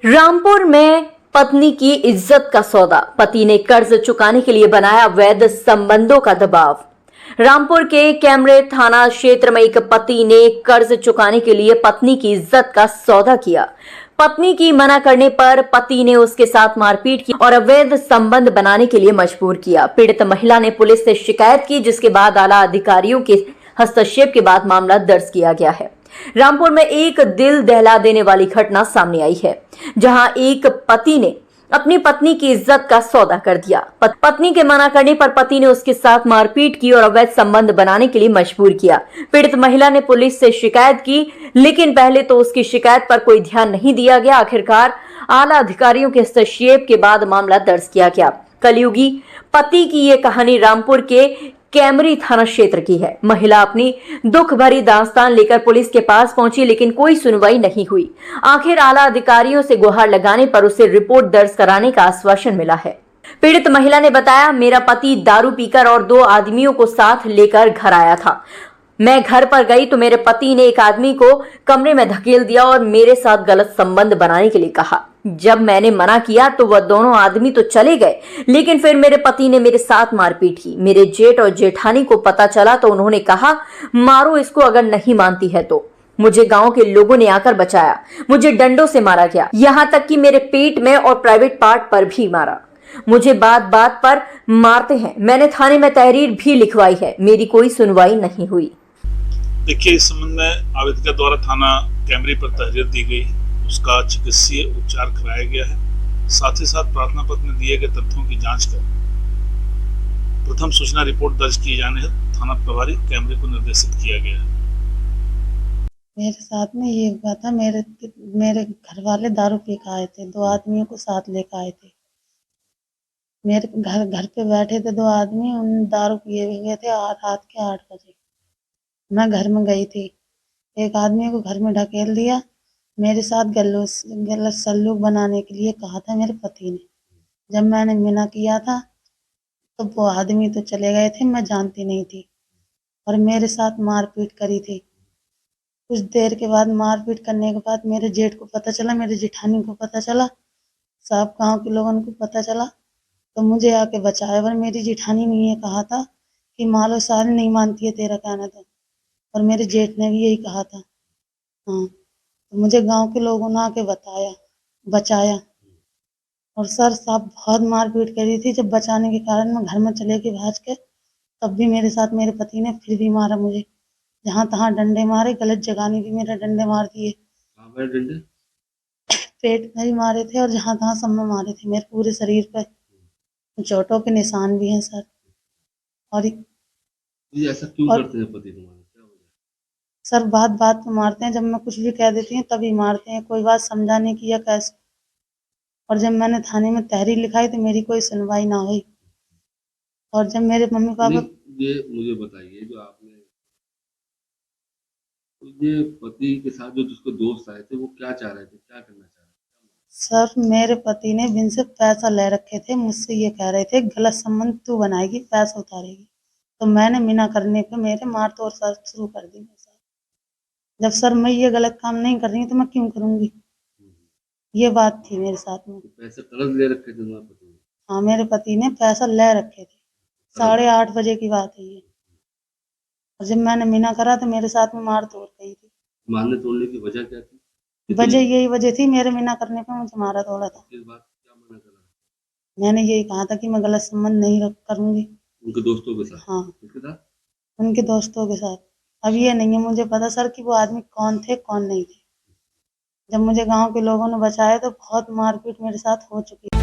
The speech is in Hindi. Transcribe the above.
रामपुर में पत्नी की इज्जत का सौदा, पति ने कर्ज चुकाने के लिए बनाया अवैध संबंधों का दबाव। रामपुर के कैमरे थाना क्षेत्र में एक पति ने कर्ज चुकाने के लिए पत्नी की इज्जत का सौदा किया। पत्नी की मना करने पर पति ने उसके साथ मारपीट की और अवैध संबंध बनाने के लिए मजबूर किया। पीड़ित महिला ने पुलिस से शिकायत की, जिसके बाद आला अधिकारियों के हस्तक्षेप के बाद मामला दर्ज किया गया है। रामपुर में एक दिल दहला देने वाली घटना सामने आई है, जहां एक पति ने अपनी पत्नी की इज्जत का सौदा कर दिया। पत्नी के मना करने पर पति ने उसके साथ मारपीट की और अवैध संबंध बनाने के लिए मजबूर किया। पीड़ित महिला ने पुलिस से शिकायत की, लेकिन पहले तो उसकी शिकायत पर कोई ध्यान नहीं दिया गया। आखिरकार आला अधिकारियों के हस्तक्षेप के बाद मामला दर्ज किया गया। कलयुगी पति की ये कहानी रामपुर के कैमरी थाना क्षेत्र की है। महिला अपनी दुख भरी दास्तान लेकर पुलिस के पास पहुंची, लेकिन कोई सुनवाई नहीं हुई। आखिर आला अधिकारियों से गुहार लगाने पर उसे रिपोर्ट दर्ज कराने का आश्वासन मिला है। पीड़ित महिला ने बताया, मेरा पति दारू पीकर और 2 आदमियों को साथ लेकर घर आया था। मैं घर पर गई तो मेरे पति ने एक आदमी को कमरे में धकेल दिया और मेरे साथ गलत संबंध बनाने के लिए कहा। जब मैंने मना किया तो वह दोनों आदमी तो चले गए, लेकिन फिर मेरे पति ने मेरे साथ मारपीट की। मेरे जेठ और जेठानी को पता चला तो उन्होंने कहा, मारो इसको अगर नहीं मानती है तो। मुझे गांव के लोगों ने आकर बचाया। मुझे डंडों से मारा गया, यहाँ तक कि मेरे पेट में और प्राइवेट पार्ट पर भी मारा। मुझे बात बात पर मारते हैं। मैंने थाने में तहरीर भी लिखवाई है, मेरी कोई सुनवाई नहीं हुई। देखिए, इस संबंध में आवेदक द्वारा थाना कैमरे पर तहरीर दी गई, उसका चिकित्सीय उपचार कराया गया है। साथ ही साथ प्रार्थना पत्र में दिए गए तथ्यों की जांच कर प्रथम सूचना रिपोर्ट दर्ज किए जाने हेतु थाना प्रभारी कैमरे को निर्देशित किया गया है। मेरे साथ में ये हुआ था, मेरे घर वाले दारू पी के आए थे, 2 आदमियों को साथ लेकर आए थे। मेरे घर पे बैठे थे 2 आदमी, उन दारू पिए हुए थे। रात के 8 बजे मैं घर में गई थी। एक आदमी को घर में ढकेल दिया। मेरे साथ गलत सलूक बनाने के लिए कहा था मेरे पति ने। जब मैंने मना किया था तो वो आदमी तो चले गए थे, मैं जानती नहीं थी, और मेरे साथ मारपीट करी थी। कुछ देर के बाद मारपीट करने के बाद मेरे जेठ को पता चला, मेरे जेठानी को पता चला, सब गांव के लोगों को पता चला, तो मुझे आके बचाया। पर मेरी जेठानी ने ये कहा था कि मालो साल नहीं मानती है तेरा कहना था, और मेरे जेठ ने भी यही कहा था। हाँ, तो मुझे गांव के लोगों ने आके बचाया। और सर साहब बहुत मारपीट करी थी। जब बचाने के कारण मैं घर में चले गई भाज के, तब भी मेरे साथ मेरे पति ने फिर भी मारा मुझे। जहाँ तहाँ डंडे मारे, गलत जगह ने भी मेरे डंडे मार दिए। पेट में भी मारे थे और जहाँ तहाँ सब में मारे थे। मेरे पूरे शरीर पे चोटों के निशान भी हैं सर। और ऐसा क्यों करते हैं पति तुम्हारे? सर बात बात पे मारते हैं। जब मैं कुछ भी कह देती हूँ तभी मारते हैं, कोई बात समझाने की या कैसे। और जब मैंने थाने में तहरीर लिखाई तो मेरी कोई सुनवाई ना हुई। और जब मेरे मम्मी पापा, ये मुझे बताइए, जो आपने ये पति के साथ जो जिसको दोस्त आए थे, वो क्या चाह रहे थे, क्या करना चाह रहे थे? सर मेरे पति ने बिन से पैसा ले रखे थे। मुझसे ये कह रहे थे, गलत संबंध तू बनाएगी, पैसा उतारेगी। तो मैंने मना करने पे मेरे मार तोड़ शुरू कर दी। जब सर मैं ये गलत काम नहीं कर रही हूँ तो मैं क्यों करूंगी, ये बात थी मेरे साथ में। पैसे कर्ज ले रखे थे तुम्हारे पति ने? हाँ, मेरे पति ने पैसा ले रखे थे। 8:30 बजे की बात है ये। और जब मैंने मना करा तो मेरे साथ में मार तोड़ गई थी। मारने तोड़ने की वजह क्या थी? यही वजह थी, मेरे मना करने पे मुझे मारा तोड़ा था। किस बात क्या मना करा? मैंने यही कहा था कि मैं गलत संबंध नहीं करूंगी। उनके दोस्तों के साथ? हाँ, किसके साथ? उनके दोस्तों के साथ। अब ये नहीं है मुझे पता सर कि वो आदमी कौन थे कौन नहीं थे। जब मुझे गांव के लोगों ने बचाया तो बहुत मारपीट मेरे साथ हो चुकी है।